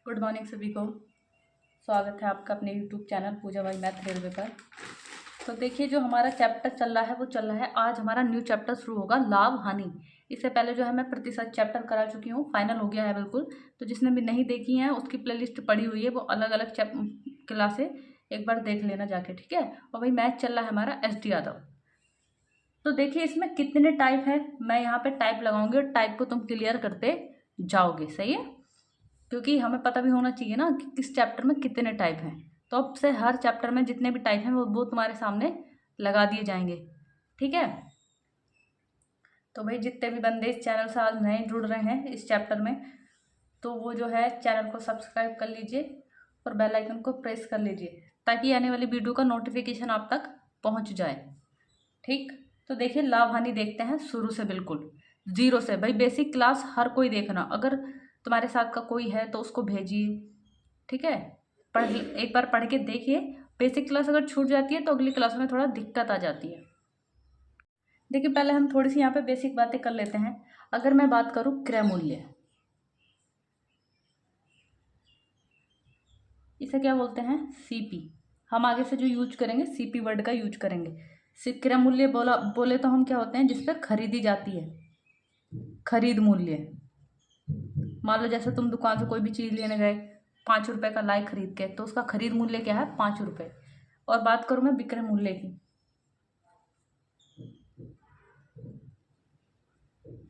Good morning सभी को। स्वागत है आपका अपने YouTube channel Pooja by math railway पर। तो देखिए, जो हमारा चैप्टर चल रहा है वो चल रहा है, आज हमारा न्यू चैप्टर शुरू होगा, लाभ हानि। इससे पहले जो है मैं प्रतिशत चैप्टर करा चुकी हूँ, फाइनल हो गया है बिल्कुल। तो जिसने भी नहीं देखी है उसकी प्लेलिस्ट पड़ी हुई है, वो अलग अलग क्लासे एक बार देख लेना जाके, ठीक है। और भाई मैथ चल रहा है हमारा SD यादव। तो देखिए इसमें कितने टाइप है, मैं यहाँ पे टाइप लगाऊंगी और टाइप को तुम क्लियर करते जाओगे, सही है। क्योंकि हमें पता भी होना चाहिए ना कि किस चैप्टर में कितने टाइप हैं। तो अब से हर चैप्टर में जितने भी टाइप हैं वो तुम्हारे सामने लगा दिए जाएंगे, ठीक है। तो भाई जितने भी बंदे इस चैनल से आज नए जुड़ रहे हैं इस चैप्टर में, तो वो जो है चैनल को सब्सक्राइब कर लीजिए और बेल आइकन को प्रेस कर लीजिए, ताकि आने वाली वीडियो का नोटिफिकेशन आप तक पहुंच जाए, ठीक। तो देखिए लाभ हानि देखते हैं शुरू से, बिल्कुल जीरो से। भाई बेसिक क्लास हर कोई देखना, अगर तुम्हारे साथ का कोई है तो उसको भेजिए, ठीक है। एक बार पढ़ के देखिए। बेसिक क्लास अगर छूट जाती है तो अगली क्लास में थोड़ा दिक्कत आ जाती है। देखिए पहले हम थोड़ी सी यहाँ पे बेसिक बातें कर लेते हैं। अगर मैं बात करूँ क्रय मूल्य, इसे क्या बोलते हैं? CP। हम आगे से जो यूज करेंगे CP वर्ड का यूज करेंगे। क्रय मूल्य बोले तो हम क्या होते हैं, जिस पर खरीदी जाती है, खरीद मूल्य। मान लो जैसे तुम दुकान से कोई भी चीज़ लेने गए, 5 रुपए का लाई खरीद के, तो उसका खरीद मूल्य क्या है? 5 रुपए। और बात करूँ मैं विक्रय मूल्य की,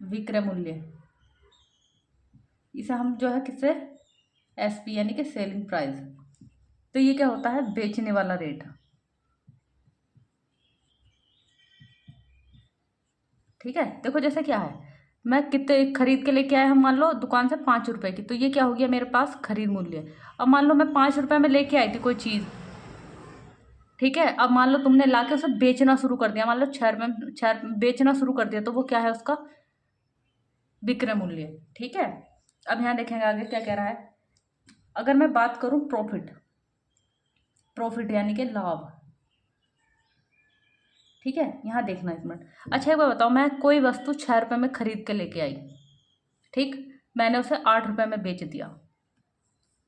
विक्रय मूल्य, इसे हम जो है किससे, SP यानी कि सेलिंग प्राइस। तो ये क्या होता है? बेचने वाला रेट, ठीक है। देखो जैसे क्या है, मैं कितने खरीद के लेके आया हम, मान लो दुकान से 5 रुपए की, तो ये क्या हो गया मेरे पास? खरीद मूल्य। अब मान लो मैं 5 रुपए में लेके आई थी कोई चीज़, ठीक है। अब मान लो तुमने लाके उसे बेचना शुरू कर दिया, मान लो 6 रुपए बेचना शुरू कर दिया, तो वो क्या है? उसका विक्रय मूल्य, ठीक है। अब यहाँ देखेंगे आगे क्या कह रहा है। अगर मैं बात करूं प्रॉफिट, प्रॉफिट यानी कि लाभ, ठीक है। यहाँ देखना एक मिनट। अच्छा एक बार बताओ, मैं कोई वस्तु 6 रुपए में खरीद के लेके आई, ठीक, मैंने उसे 8 रुपए में बेच दिया,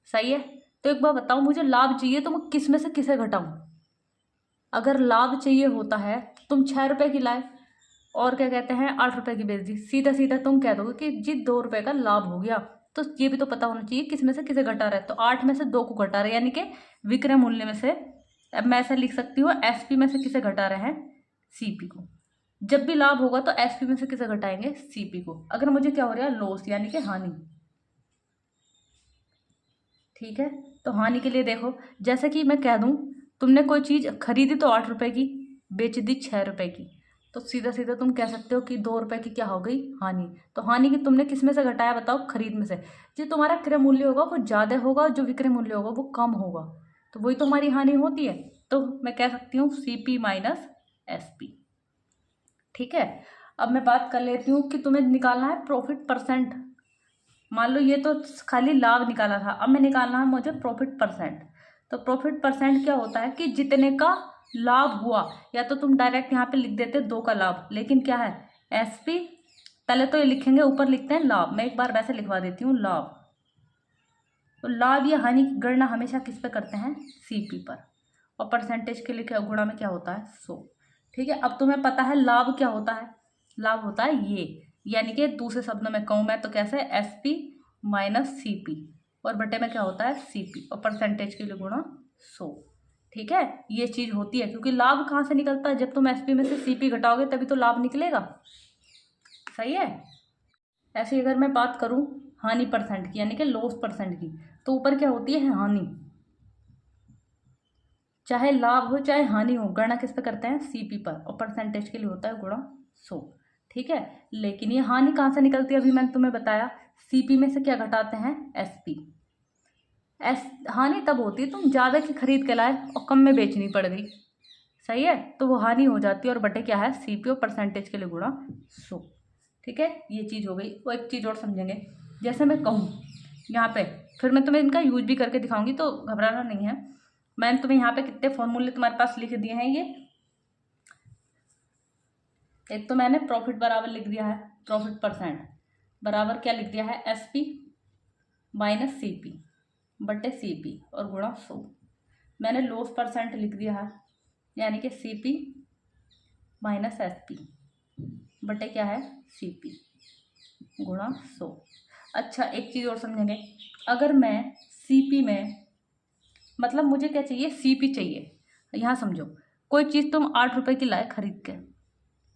सही है। तो एक बार बताओ, मुझे लाभ चाहिए तो मैं किस में से किसे घटाऊं? अगर लाभ चाहिए होता है, तुम 6 रुपए की लाए और क्या कहते हैं 8 रुपए की बेच दी, सीधा सीधा तुम कह दोगे कि जी 2 रुपए का लाभ हो गया। तो ये भी तो पता होना चाहिए किस में से किसे घटा रहा है। तो 8 में से 2 को घटा रहे हैं, यानी कि विक्रय मूल्य में से। अब मैं ऐसा लिख सकती हूँ, SP में से किसे घटा रहे हैं? CP को। जब भी लाभ होगा तो SP में से किसे घटाएंगे? CP को। अगर मुझे क्या हो रहा है? लॉस यानी कि हानि, ठीक है। तो हानि के लिए देखो, जैसे कि मैं कह दूं तुमने कोई चीज खरीदी तो 8 रुपए की, बेच दी 6 रुपए की, तो सीधा सीधा तुम कह सकते हो कि 2 रुपए की क्या हो गई? हानि। तो हानि की तुमने किस में से घटाया? बताओ, खरीद में से। जो तुम्हारा क्रय मूल्य होगा वो ज्यादा होगा, जो विक्रय मूल्य होगा वो कम होगा, तो वही तो हमारी हानि होती है। तो मैं कह सकती हूँ CP माइनस SP, ठीक है। अब मैं बात कर लेती हूँ कि तुम्हें निकालना है प्रॉफिट परसेंट। मान लो ये तो खाली लाभ निकाला था, अब मैं निकालना है मुझे प्रॉफिट परसेंट। तो प्रॉफिट परसेंट क्या होता है कि जितने का लाभ हुआ, या तो तुम डायरेक्ट यहाँ पे लिख देते 2 का लाभ, लेकिन क्या है? SP। पहले तो ये लिखेंगे, ऊपर लिखते हैं लाभ, मैं एक बार वैसे लिखवा देती हूँ लाभ। तो लाभ या हानि की गणना हमेशा किस पे करते हैं? CP पर। और परसेंटेज के लिए क्या गुणा में क्या होता है? 100, ठीक है। अब तुम्हें पता है लाभ क्या होता है? लाभ होता है ये, यानी कि दूसरे शब्दों में कहूँ मैं तो कैसे? SP माइनस CP, और बटे में क्या होता है? CP, और परसेंटेज के लिए गुणा 100, ठीक है। ये चीज होती है, क्योंकि लाभ कहाँ से निकलता है? जब तुम SP में से CP घटाओगे तभी तो लाभ निकलेगा, सही है। ऐसे ही अगर मैं बात करूं हानि परसेंट की, यानी कि लॉस परसेंट की, तो ऊपर क्या होती है? हानि। चाहे लाभ हो चाहे हानि हो, गणना किस पे करते हैं? CP पर, और परसेंटेज के लिए होता है गुणा 100, ठीक है। लेकिन ये हानि कहाँ से निकलती है? अभी मैंने तुम्हें बताया, CP में से क्या घटाते हैं? SP। हानि तब होती है तुम ज्यादा की खरीद के लाए और कम में बेचनी पड़ गई, सही है, तो वो हानि हो जाती है। और बटे क्या है? CP, और परसेंटेज के लिए गुणा 100, ठीक है। ये चीज हो गई। वो एक चीज और समझेंगे, जैसे मैं कहूँ यहाँ पे, फिर मैं तुम्हें इनका यूज भी करके दिखाऊंगी, तो घबराना नहीं है। मैंने तुम्हें यहाँ पे कितने फॉर्मूले तुम्हारे पास लिख दिए हैं। ये एक तो मैंने प्रॉफिट बराबर लिख दिया है, प्रॉफिट परसेंट बराबर क्या लिख दिया है? SP माइनस CP, बटे CP और गुणा 100। मैंने लॉस परसेंट लिख दिया है, यानी कि CP माइनस SP बटे क्या है CP गुणा 100। अच्छा, एक चीज़ और समझेंगे, अगर मैं CP में, मतलब मुझे क्या चाहिए, CP चाहिए। यहाँ समझो, कोई चीज़ तुम 8 रुपए की लाए खरीद के,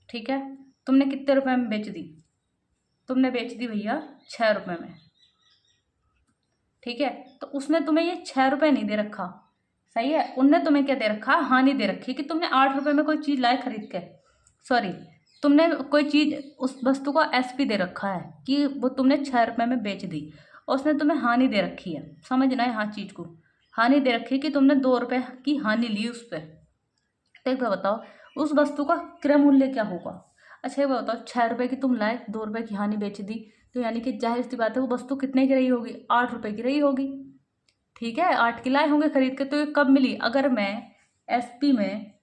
ठीक है, तुमने कितने रुपए में बेच दी? तुमने बेच दी भैया 6 रुपए में, ठीक है। तो उसने तुम्हें ये 6 रुपए नहीं दे रखा, सही है, उनने तुम्हें क्या दे रखा, हानि दे रखी कि तुमने 8 रुपए में कोई चीज़ लाए खरीद के, सॉरी, तुमने कोई चीज़, उस वस्तु का SP दे रखा है कि वो तुमने 6 रुपए में बेच दी, और उसने तुम्हें हानि दे रखी है। समझना है हाँ, चीज़ को हानि दे रखी है कि तुमने 2 रुपए की हानि ली उस पर। तो एक बार बताओ, उस वस्तु का क्रय मूल्य क्या होगा? अच्छा, ये बताओ, 6 रुपए की तुम लाए, 2 रुपए की हानि बेच दी, तो यानी कि जाहिर सी बात है वो वस्तु कितने की रही होगी, 8 रुपए की रही होगी, ठीक है। 8 की लाए होंगे खरीद के, तो ये कब मिली? अगर मैं SP में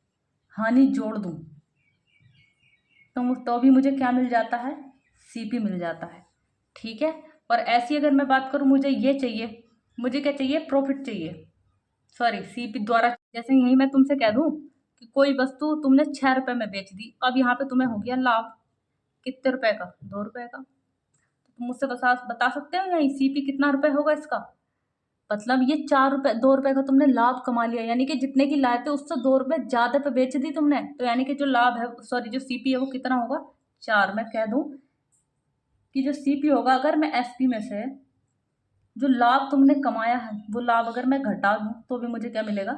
हानि जोड़ दूं तो भी मुझे क्या मिल जाता है, CP मिल जाता है, ठीक है। और ऐसी अगर मैं बात करूं, मुझे ये चाहिए, मुझे क्या चाहिए, प्रॉफिट चाहिए, सॉरी CP द्वारा, जैसे यही मैं तुमसे कह दूं कि कोई वस्तु तुमने 6 रुपए में बेच दी, अब यहाँ पे तुम्हें हो गया लाभ, कितने रुपए का, 2 रुपए का। तो तुम मुझसे बता सकते हो यही CP कितना रुपए होगा इसका? मतलब ये 4 रुपए, 2 रुपए का तुमने लाभ कमा लिया, यानी कि जितने की लाए थे उससे 2 रुपए ज्यादा पे बेच दी तुमने, तो यानी कि जो लाभ है, सॉरी, जो CP है वो कितना होगा, 4। मैं कह दूं कि जो CP होगा, अगर मैं SP में से जो लाभ तुमने कमाया है वो लाभ अगर मैं घटा दूं तो भी मुझे क्या मिलेगा,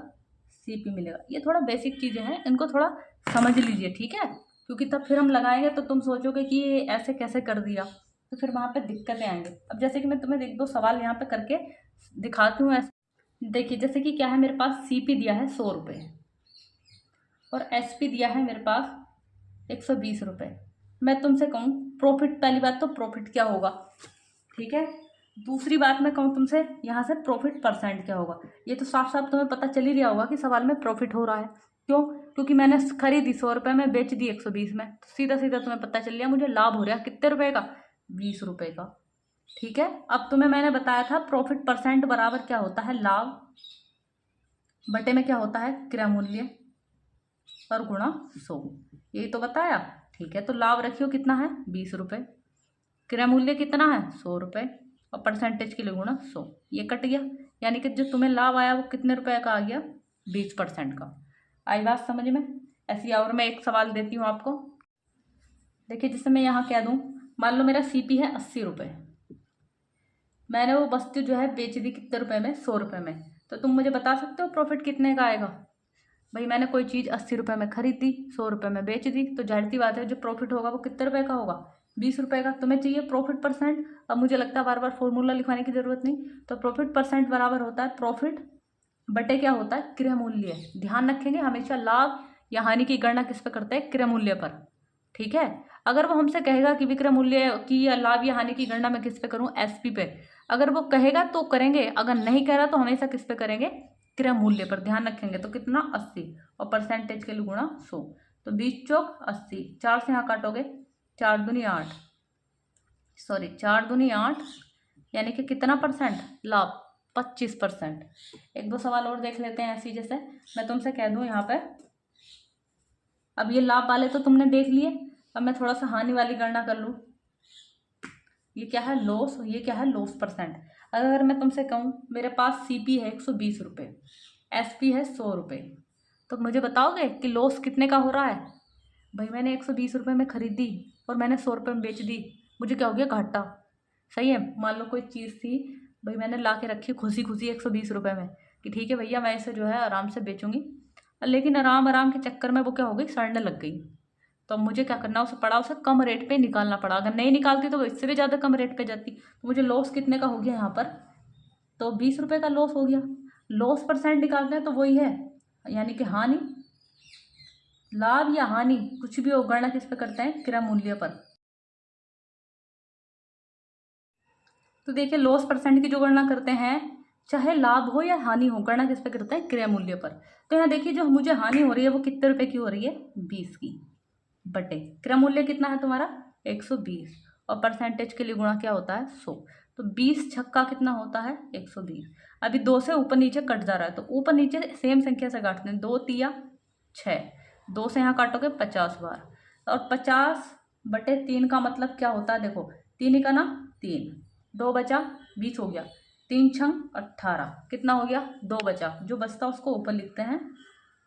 CP मिलेगा। ये थोड़ा बेसिक चीजें हैं, इनको थोड़ा समझ लीजिए, ठीक है, क्योंकि तब फिर हम लगाएंगे तो तुम सोचोगे कि ये ऐसे कैसे कर दिया, तो फिर वहां पे दिक्कतें आएंगे। अब जैसे कि मैं तुम्हें एक दो सवाल यहाँ पे करके दिखाती हूँ। देखिए, जैसे कि क्या है, मेरे पास CP दिया है 100 रुपये और SP दिया है मेरे पास 120 रुपये। मैं तुमसे कहूँ प्रॉफिट, पहली बात तो प्रॉफिट क्या होगा, ठीक है। दूसरी बात मैं कहूँ तुमसे यहाँ से प्रॉफिट परसेंट क्या होगा। ये तो साफ साफ तुम्हें पता चल ही रहा होगा कि सवाल में प्रॉफिट हो रहा है, क्यों? क्योंकि मैंने खरीदी 100 रुपये में, बेच दी 120 में, तो सीधा सीधा तुम्हें पता चल गया मुझे लाभ हो रहा है कितने रुपए का, 20 रुपये का, ठीक है। अब तुम्हें मैंने बताया था प्रॉफिट परसेंट बराबर क्या होता है, लाभ बटे में क्या होता है, क्रय मूल्य और गुणा 100, यही तो बताया, ठीक है। तो लाभ रखियो कितना है, 20 रुपये, क्रय मूल्य कितना है, 100 रुपये, और परसेंटेज के लिए गुणा 100, ये कट गया, यानी कि जो तुम्हें लाभ आया वो कितने रुपए का आ गया, 20% का। आई बात समझ में? ऐसी और मैं एक सवाल देती हूँ आपको। देखिए, जैसे मैं यहाँ कह दूँ, मान लो मेरा CP है 80 रुपये, मैंने वो वस्तु जो है बेच दी कितने रुपए में, 100 रुपये में, तो तुम मुझे बता सकते हो प्रॉफिट कितने का आएगा? भाई मैंने कोई चीज़ 80 रुपये में खरीदी, 100 रुपये में बेच दी, तो जाहिर सी बात है जो प्रॉफिट होगा वो कितने रुपए का होगा, 20 रुपये का। तुम्हें चाहिए प्रॉफिट परसेंट, अब मुझे लगता है बार बार फॉर्मूला लिखवाने की जरूरत नहीं, तो प्रॉफिट परसेंट बराबर होता है प्रॉफिट बटे क्या होता है, क्रय मूल्य। ध्यान रखेंगे हमेशा लाभ या हानि की गणना किस पे करते हैं, क्रय मूल्य पर, ठीक है। अगर वो हमसे कहेगा कि विक्रय मूल्य की या लाभ या हानि की गणना मैं किस पे करूँ, SP पे, अगर वो कहेगा तो करेंगे, अगर नहीं कह रहा तो हमेशा किस पे करेंगे, क्रय मूल्य पर। ध्यान रखेंगे। तो कितना, 80, और परसेंटेज के लिए गुणा 100, तो 20 चौक 80, 4 से यहाँ काटोगे, 4 दूनी 8, सॉरी 4 दूनी 8, यानी कि कितना परसेंट लाभ, 25%। एक दो सवाल और देख लेते हैं ऐसी, जैसे मैं तुमसे कह दूं यहाँ पे, अब ये लाभ वाले तो तुमने देख लिए, अब मैं थोड़ा सा हानि वाली गणना कर लूँ। ये क्या है, लॉस, ये क्या है, लॉस परसेंट। अगर मैं तुमसे कहूँ मेरे पास CP है 120 रुपये, SP है 100 रुपये, तो मुझे बताओगे कि लॉस कितने का हो रहा है? भाई मैंने 120 रुपये में खरीदी और मैंने 100 रुपये में बेच दी, मुझे क्या हो गया, घाटा। सही है। मान लो कोई चीज़ थी, भाई मैंने ला के रखी खुशी खुशी 120 रुपये में, कि ठीक है भैया मैं इसे जो है आराम से बेचूंगी, लेकिन आराम आराम के चक्कर में वो क्या हो गई, सड़ने लग गई। तो अब मुझे क्या करना, उसे पड़ा, उसे कम रेट पे निकालना पड़ा। अगर नहीं निकालती तो वो इससे भी ज़्यादा कम रेट पे जाती, तो मुझे लॉस कितने का हो गया यहाँ पर, तो 20 रुपये का लॉस हो गया। लॉस परसेंट निकालते हैं तो वही है, यानी कि हानि, लाभ या हानि कुछ भी हो, गणना किस पे करते हैं, क्रय मूल्य पर। तो देखिए, लॉस परसेंट की जो गणना करते हैं, चाहे लाभ हो या हानि हो, गणना किस पे करते हैं, क्रय मूल्य पर। तो यहाँ देखिए, जो मुझे हानि हो रही है वो कितने रुपए की हो रही है, 20 की, बटे क्रय मूल्य कितना है तुम्हारा, 120, और परसेंटेज के लिए गुणा क्या होता है, 100। तो 20 छक्का कितना होता है 120। अभी 2 से ऊपर नीचे कट जा रहा है तो ऊपर नीचे सेम संख्या से काटते हैं। 2 तिया 6, 2 से यहाँ काटोगे 50 बार, और 50/3 का मतलब क्या होता है देखो, 3 का ना 3, 2 बचा 20 हो गया, 3 छंग 18 कितना हो गया 2 बचा, जो बचता उसको ऊपर लिखते हैं।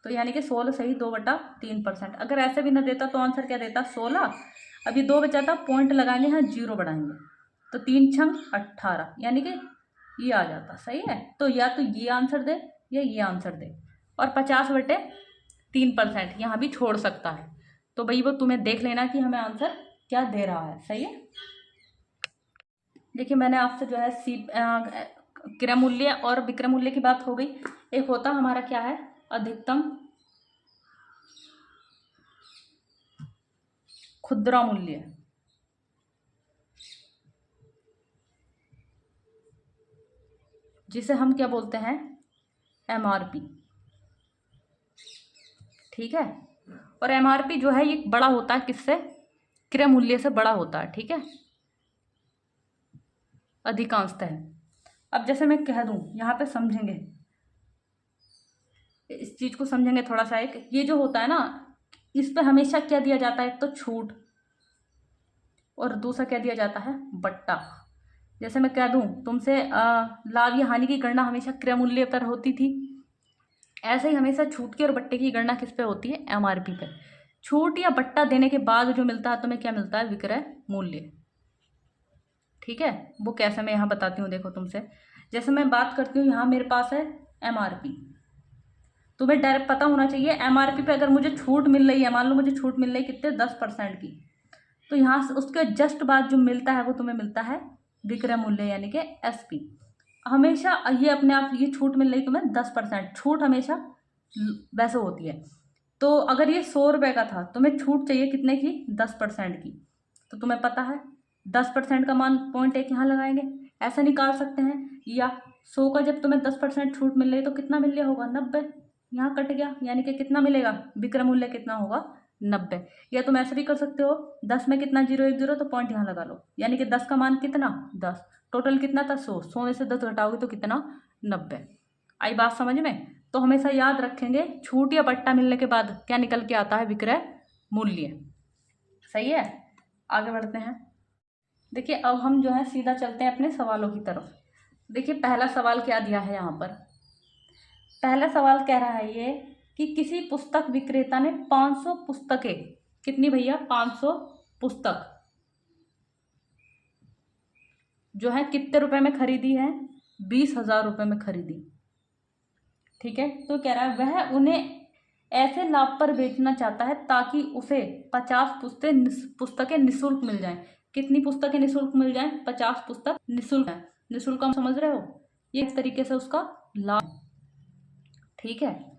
तो यानी कि 16 सही 2/3%। अगर ऐसे भी ना देता तो आंसर क्या देता 16। अभी 2 बचा था, पॉइंट लगाएंगे यहाँ 0 बढ़ाएंगे तो 3 छंग 18 यानी कि ये आ जाता। सही है, तो या तो ये आंसर दे या ये आंसर दे, और 50/3% यहाँ भी छोड़ सकता है। तो भाई वो तुम्हें देख लेना कि हमें आंसर क्या दे रहा है। सही है, देखिए मैंने आपसे जो है क्रय मूल्य और विक्रय मूल्य की बात हो गई। एक होता हमारा क्या है अधिकतम खुदरा मूल्य, जिसे हम क्या बोलते हैं MRP। ठीक है, और MRP जो है ये बड़ा होता है किससे, क्रय मूल्य से बड़ा होता है। ठीक है, अधिकांशतः। अब जैसे मैं कह दूं यहाँ पे समझेंगे, इस चीज को समझेंगे थोड़ा सा। एक ये जो होता है ना, इस पे हमेशा क्या दिया जाता है, एक तो छूट और दूसरा क्या दिया जाता है बट्टा। जैसे मैं कह दूं तुमसे लाभ या हानि की गणना हमेशा क्रय मूल्य पर होती थी, ऐसे ही हमेशा छूट की और बट्टे की गणना किस पे होती है MRP पे। छूट या बट्टा देने के बाद जो मिलता है तुम्हें क्या मिलता है विक्रय मूल्य। ठीक है, वो कैसे मैं यहाँ बताती हूँ देखो तुमसे। जैसे मैं बात करती हूँ यहाँ मेरे पास है MRP, तुम्हें डायरेक्ट पता होना चाहिए MRP पे अगर मुझे छूट मिल रही है, मान लो मुझे छूट मिल रही है कितने 10% की, तो यहाँ से उसके जस्ट बाद जो मिलता है वो तुम्हें मिलता है विक्रय मूल्य यानी कि SP। हमेशा ये अपने आप ये छूट मिल रही तुम्हें 10%, छूट हमेशा वैसे होती है। तो अगर ये 100 रुपये का था, तुम्हें छूट चाहिए कितने की 10% की, तो तुम्हें पता है 10% का मान 0.1 यहाँ लगाएंगे, ऐसा निकाल सकते हैं। या 100 का जब तुम्हें 10% छूट मिल रही तो कितना मिल रहा होगा 90, यहाँ कट गया यानी कि कितना मिलेगा विक्रय मूल्य कितना होगा 90। या तुम ऐसे भी कर सकते हो 10 में कितना 0 1 0 तो पॉइंट यहाँ लगा लो, यानी कि 10 का मान कितना 10, टोटल कितना था 100, 100 में से 10 घटाओगे तो कितना 90। आई बात समझ में। तो हमेशा याद रखेंगे छूट या बट्टा मिलने के बाद क्या निकल के आता है विक्रय मूल्य। सही है, आगे बढ़ते हैं। देखिए अब हम जो है सीधा चलते हैं अपने सवालों की तरफ। देखिए पहला सवाल क्या दिया है यहाँ पर, पहला सवाल कह रहा है ये कि किसी पुस्तक विक्रेता ने 500 पुस्तकें, कितनी भैया 500 पुस्तक जो है कितने रुपए में खरीदी है 20,000 रुपये में खरीदी। ठीक है, तो कह रहा है वह उन्हें ऐसे लाभ पर बेचना चाहता है ताकि उसे 50 पुस्तकें निःशुल्क मिल जाएं। कितनी पुस्तकें निःशुल्क मिल जाएं 50 पुस्तक निःशुल्क है। निःशुल्क हम समझ रहे हो, ये इस तरीके से उसका लाभ। ठीक है,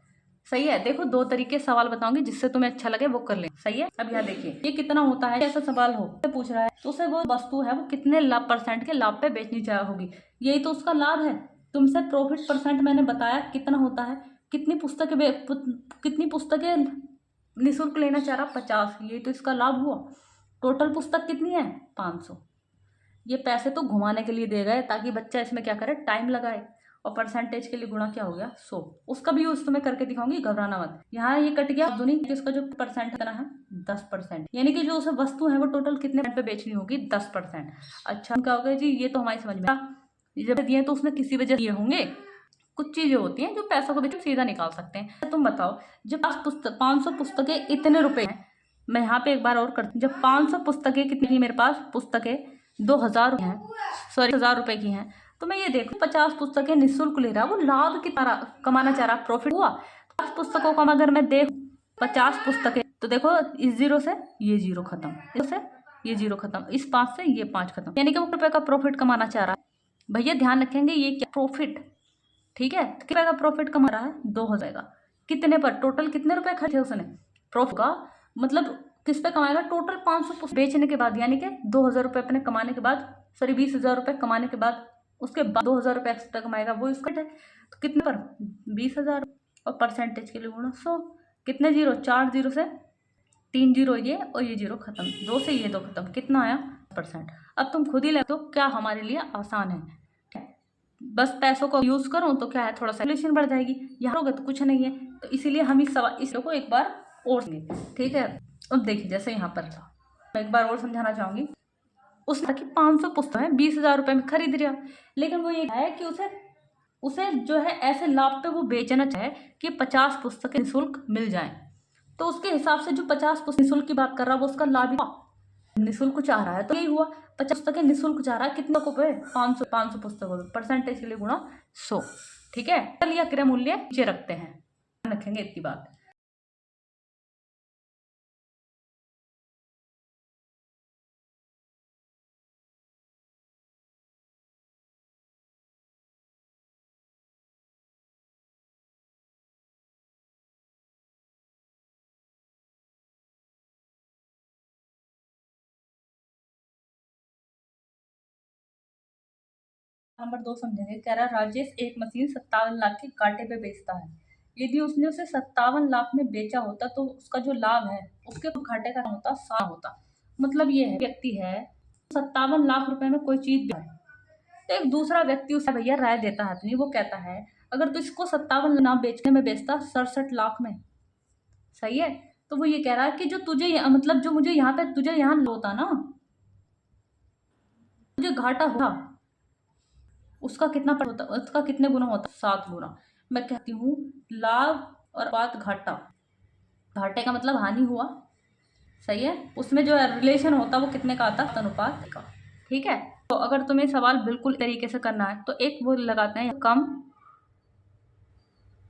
सही है। देखो 2 तरीके सवाल बताऊंगी, जिससे तुम्हें अच्छा लगे वो कर ले। सही है, अब यहाँ देखिए ये कितना होता है, ऐसा सवाल हो पूछ रहा है तो उसे वो वस्तु है वो कितने % के लाभ पे बेचनी चाहिए होगी, यही तो उसका लाभ है। तुमसे प्रॉफिट % मैंने बताया कितना होता है, कितनी पुस्तकें निःशुल्क लेना चाह रहा 50, यही तो इसका लाभ हुआ। टोटल पुस्तक कितनी है 500। ये पैसे तो घुमाने के लिए दे गए ताकि बच्चा इसमें क्या करे टाइम लगाए, और परसेंटेज के लिए गुणा क्या हो गया 100। उसका भी यूज तुम्हें करके दिखाऊंगी, घबराना मत। यहाँ ये कट गया दुनी, इसका जो % कितना है 10%, यानी कि जो उसे वस्तु है वो टोटल कितने पे बेचनी होगी 10%। अच्छा क्या हो गया जी, ये तो हमारी समझ में जब दिए तो उसने किसी वजह दिए होंगे। कुछ चीजें होती हैं जो पैसों को बेच सीधा निकाल सकते हैं। तुम बताओ जब 500 पुस्तकें इतने रुपए हैं, मैं यहाँ पे एक बार और करती हूँ, जब 500 पुस्तकें कितनी मेरे पास पुस्तकें 2,000 हैं, सॉरी 1,000 रुपए की हैं, तो मैं ये देखूँ 50 पुस्तकें निःशुल्क ले रहा, वो लाभ कितना कमाना चाह रहा, प्रॉफिट हुआ। 50 पुस्तकों का अगर मैं देख 50 पुस्तकें, तो देखो इस 0 से ये 0 खत्म, इससे ये 0 खत्म, इस 5 से ये 5 खत्म, यानी कि वो रुपए का प्रॉफिट कमाना चाह रहा है। भैया ध्यान रखेंगे ये क्या प्रॉफिट। ठीक है, कितने का प्रॉफिट कमा रहा है 2,000 का, कितने पर टोटल कितने रुपए खर्चे उसने प्रॉफिट का, मतलब किस पे कमाएगा टोटल 500 बेचने के बाद, यानी कि 2,000 रुपये अपने कमाने के बाद, सॉरी 20,000 रुपये कमाने के बाद, उसके बाद 2,000 रुपये एक्स्ट्रा कमाएगा, वो इसका है। तो कितने पर 20,000, और परसेंटेज के लिए गुणा 100, कितने 0 4 0 से 3 0 ये और ये 0 खत्म, 2 से ये 2 खत्म, कितना आया 10%। अब तुम खुद ही ले तो क्या हमारे लिए आसान है, बस पैसों को यूज करो तो क्या है, थोड़ा सा इन्फ्लेशन बढ़ जाएगी, यहाँ होगा तो कुछ नहीं है। तो इसीलिए हम इस सवाल इस को एक बार और सुनिए, ठीक है। अब देखिए जैसे यहाँ पर था, मैं एक बार और समझाना चाहूंगी। उसने की 500 पुस्तक है 20,000 रुपए में खरीद लिया, लेकिन वो ये है कि उसे उसे जो है ऐसे लाभ पे वो बेचना चाहे कि 50 पुस्तकें निःशुल्क मिल जाएं। तो उसके हिसाब से जो 50 पुस्तक निःशुल्क की बात कर रहा है वो उसका लाभ ही निःशुल्क चाह रहा है, तो यही हुआ 50 पुस्तकें निःशुल्क चाह रहा है, कितने को पे 500 पुस्तकों पे, परसेंटेज के लिए गुणा 100, ठीक है। चलिए क्रय मूल्य नीचे रखते हैं, रखेंगे इतनी बात। नंबर 2 समझेंगे, कह रहा राजेश एक मशीन 57 लाख के घाटे पे बेचता है। यदि उसने उसे 57 लाख में बेचा होता तो उसका जो लाभ है उसके घाटे का होता 7 होता। मतलब ये है व्यक्ति है 57 लाख रुपए में कोई चीज बेचा है, तो एक दूसरा व्यक्ति उसे भैया राय देता है अपनी, वो कहता है अगर तू इसको 57 ना बेचने में बेचता 67 लाख में, सही है। तो वो ये कह रहा है कि जो तुझे मतलब जो मुझे यहाँ पे तुझे यहाँ होता ना, मुझे घाटा होता, उसका कितना होता, उसका कितने गुना होता, 7 गुना। मैं कहती हूँ लाभ और बात घाटा, घाटे का मतलब हानि हुआ, सही है। उसमें जो रिलेशन होता वो कितने का आता, अनुपात का, ठीक है। तो अगर तुम्हें सवाल बिल्कुल तरीके से करना है तो एक वो लगाते हैं कम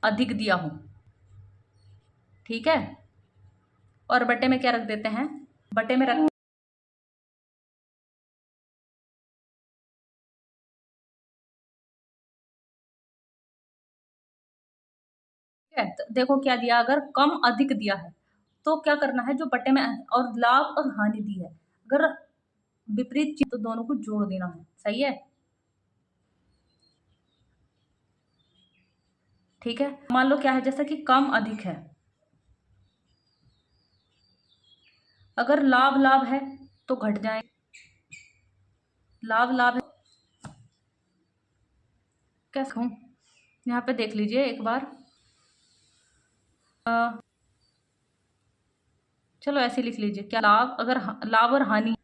अधिक दिया हो, ठीक है, और बटे में क्या रख देते हैं, बटे में रख है। तो देखो क्या दिया, अगर कम अधिक दिया है तो क्या करना है, जो बटे में और लाभ और हानि दी है, अगर विपरीत चीज तो दोनों को जोड़ देना है, सही है, ठीक है। मान लो क्या है, जैसा कि कम अधिक है, अगर लाभ लाभ है तो घट जाए, लाभ लाभ है, कैसे हूं, यहाँ पे देख लीजिए एक बार, चलो ऐसे लिख लीजिए, क्या लाभ, अगर लाभ और हानि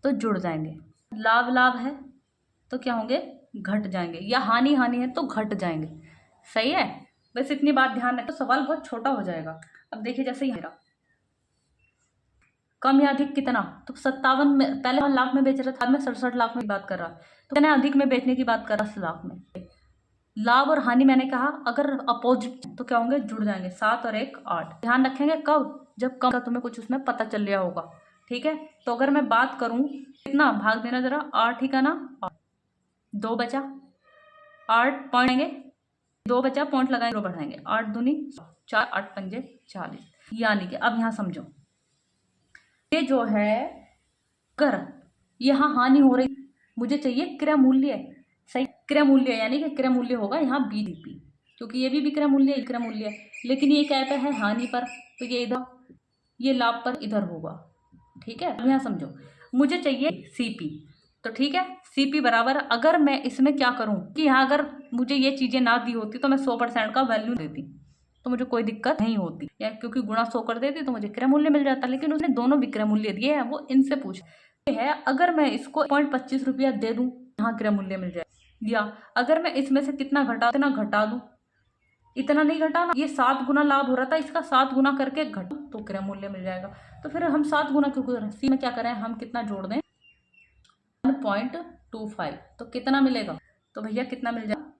तो जुड़ जाएंगे, लाभ लाभ है तो क्या होंगे, घट जाएंगे, या हानि हानि है तो घट जाएंगे, सही है। बस इतनी बात ध्यान रखें तो सवाल बहुत छोटा हो जाएगा। अब देखिए जैसे मेरा कम या अधिक कितना, तो 57 में पहले 1 लाख में बेच रहा था, बाद में 67 लाख में बात कर रहा, तो कितने अधिक में बेचने की बात कर रहा, 10 लाख में। लाभ और हानि मैंने कहा अगर अपोजिट तो क्या होंगे, जुड़ जाएंगे, 7 और 1 8। ध्यान रखेंगे कब, जब कम का तुम्हें कुछ उसमें पता चल रहा होगा, ठीक है। तो अगर मैं बात करूं कितना भाग देना जरा, 8 ही का ना, 2 बचा, 8 पॉइंट आएंगे, 2 बचा पॉइंट लगाएंगे, 2 बढ़ाएंगे, 8 दूनी 4, 8 पंजे 40। यानी कि अब यहाँ समझो, ये जो है अगर यहाँ हानि हो रही, मुझे चाहिए क्रय मूल्य, सही, क्रय मूल्य यानी कि क्रय मूल्य होगा यहाँ बीडीपी, क्योंकि ये भी विक्रय मूल्य विक्रय मूल्य है, लेकिन ये क्या पे है, हानि पर, तो ये इधर, ये लाभ पर इधर होगा, ठीक है। अब यहाँ समझो, मुझे चाहिए सीपी, तो ठीक है, सीपी बराबर, अगर मैं इसमें क्या करूं कि यहाँ अगर मुझे ये चीजें ना दी होती तो मैं 100% का वैल्यू देती तो मुझे कोई दिक्कत नहीं होती, या क्योंकि गुणा 100 कर देती तो मुझे क्रय मूल्य मिल जाता, लेकिन उसने दोनों विक्रय मूल्य दिए हैं, वो इनसे पूछ है अगर मैं इसको 25 रुपया दे दूं यहाँ क्रय मूल्य मिल जाए, या अगर मैं इसमें से कितना घटा, इतना घटा दूं, इतना नहीं घटाना, ये 7 गुना लाभ हो रहा था, इसका 7 गुना करके घट तो क्रय मूल्य मिल जाएगा। तो फिर हम 7 गुना क्यों कर रहे हैं, सी में क्या करें, हम कितना जोड़ दें 1.25, तो कितना मिलेगा, तो भैया कितना मिल जाएगा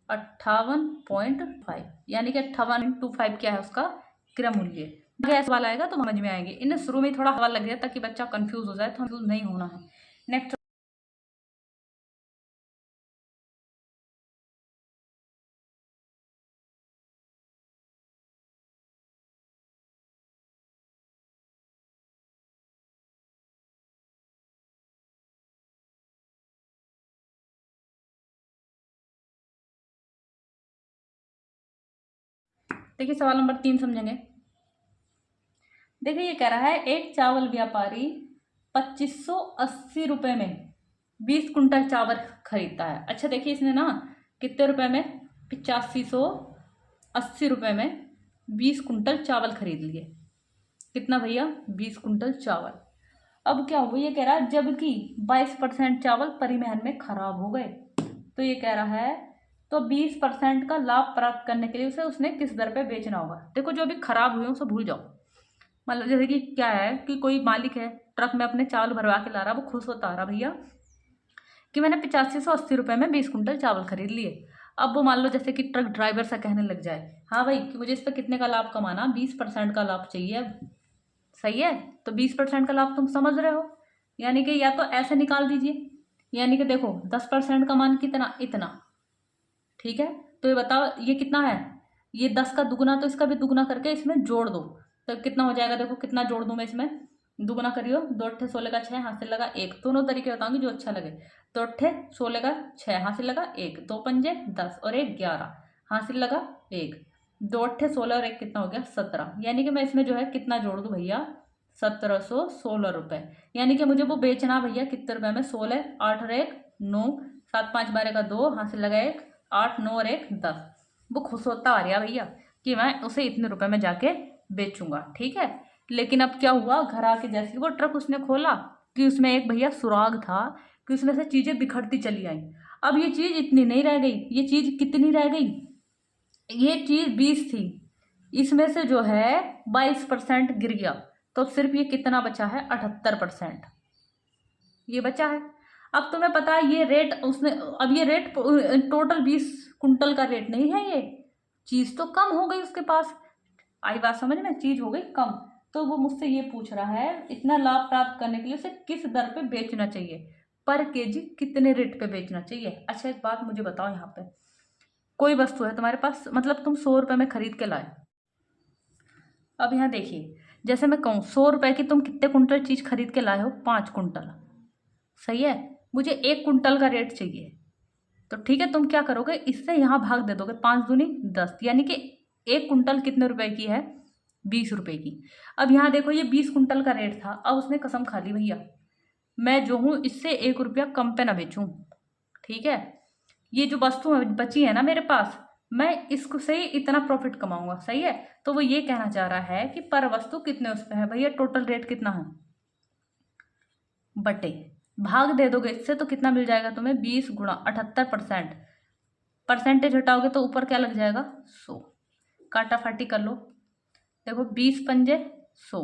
58.5, यानी कि 58.25 क्या है उसका क्रय मूल्य। अगर सवाल आएगा तो समझ में आएंगे, इन्हें शुरू में थोड़ा हवा लग गया ताकि बच्चा कंफ्यूज हो जाए, तो कंफ्यूज नहीं होना है। नेक्स्ट देखिए सवाल नंबर 3 समझेंगे। देखिए ये कह रहा है एक चावल व्यापारी 2580 रुपये में 20 कुंटल चावल खरीदता है। अच्छा देखिए, इसने ना कितने रुपए में, 8580 रुपये में 20 कुंटल चावल खरीद लिए। कितना भैया, 20 कुंटल चावल। अब क्या हुआ, ये कह रहा है जबकि 22% चावल परिवहन में खराब हो गए। तो ये कह रहा है तो 20% का लाभ प्राप्त करने के लिए उसने किस दर पे बेचना होगा। देखो, जो अभी खराब हुए उसे भूल जाओ। मतलब जैसे कि क्या है कि कोई मालिक है, ट्रक में अपने चावल भरवा के ला रहा, वो खुश होता आ रहा भैया कि मैंने 8580 रुपये में 20 कुंटल चावल खरीद लिए। अब वो मान लो जैसे कि ट्रक ड्राइवर से कहने लग जाए, हाँ भाई कि मुझे इस पर कितने का लाभ कमाना, 20% का लाभ चाहिए अब। सही है, तो 20% का लाभ तुम समझ रहे हो, यानी कि या तो ऐसे निकाल दीजिए, यानी कि देखो 10% का मान कितना, इतना। ठीक है, तो ये बताओ ये कितना है, ये 10 का दुगुना, तो इसका भी दुगुना करके इसमें जोड़ दो तो कितना हो जाएगा। देखो कितना जोड़ दूं मैं इसमें, दुगुना करियो, 2 अट्ठे 16 का 6, हाथ से लगा 1। दोनों तरीके बताऊंगी जो अच्छा लगे। 2 अट्ठे 16 का 6, हाथ से लगा 1, 2 पंजे 10 और 1 11, हाथ से लगा 1। 2 अट्ठे 16 और 1 कितना हो गया, 17। यानी कि मैं इसमें जो है कितना जोड़ दूं भैया, 1716 रुपये। यानी कि मुझे वो बेचना भैया कितने रुपए में, 16, 8 और 1 9, 7 5 12 का 2, हाथ से लगा 1, 8 9 और 1 10। वो खुश होता आ रहा भैया कि मैं उसे इतने रुपए में जाके बेचूंगा। ठीक है, लेकिन अब क्या हुआ, घर आके जैसे वो ट्रक उसने खोला कि उसमें एक भैया सुराग था कि उसमें से चीजें बिखरती चली आई। अब ये चीज इतनी नहीं रह गई, ये चीज कितनी रह गई, ये चीज 20 थी, इसमें से जो है 22% गिर गया, तो सिर्फ ये कितना बचा है, 78% ये बचा है। अब तुम्हें पता है ये रेट उसने, अब ये रेट टोटल 20 कुंटल का रेट नहीं है, ये चीज तो कम हो गई उसके पास। आई बात समझ में, चीज हो गई कम। तो वो मुझसे ये पूछ रहा है इतना लाभ प्राप्त करने के लिए उसे किस दर पे बेचना चाहिए, पर केजी कितने रेट पे बेचना चाहिए। अच्छा एक बात मुझे बताओ, यहाँ पे कोई वस्तु है तुम्हारे पास, मतलब तुम 100 रुपये में खरीद के लाए। अब यहाँ देखिए, जैसे मैं कहूँ 100 रुपये की तुम कितने कुंटल चीज खरीद के लाए हो, 5 कुंटल। सही है, मुझे 1 कुंटल का रेट चाहिए। तो ठीक है, तुम क्या करोगे, इससे यहाँ भाग दे दोगे, 5 दूनी 10, यानी कि 1 कुंटल कितने रुपए की है, 20 रुपए की। अब यहाँ देखो ये 20 कुंटल का रेट था, अब उसने कसम खा ली भैया मैं जो हूँ इससे 1 रुपया कम पे ना बेचूं। ठीक है, ये जो वस्तु बची है ना मेरे पास, मैं इसको से ही इतना प्रॉफिट कमाऊंगा। सही है, तो वो ये कहना चाह रहा है कि पर वस्तु कितने उस पे है भैया, टोटल रेट कितना है, बटे भाग दे दोगे इससे, तो कितना मिल जाएगा तुम्हें, 20 गुणा 78%। परसेंटेज हटाओगे तो ऊपर क्या लग जाएगा, 100। काटा फाटी कर लो, देखो 20 पंजे 100।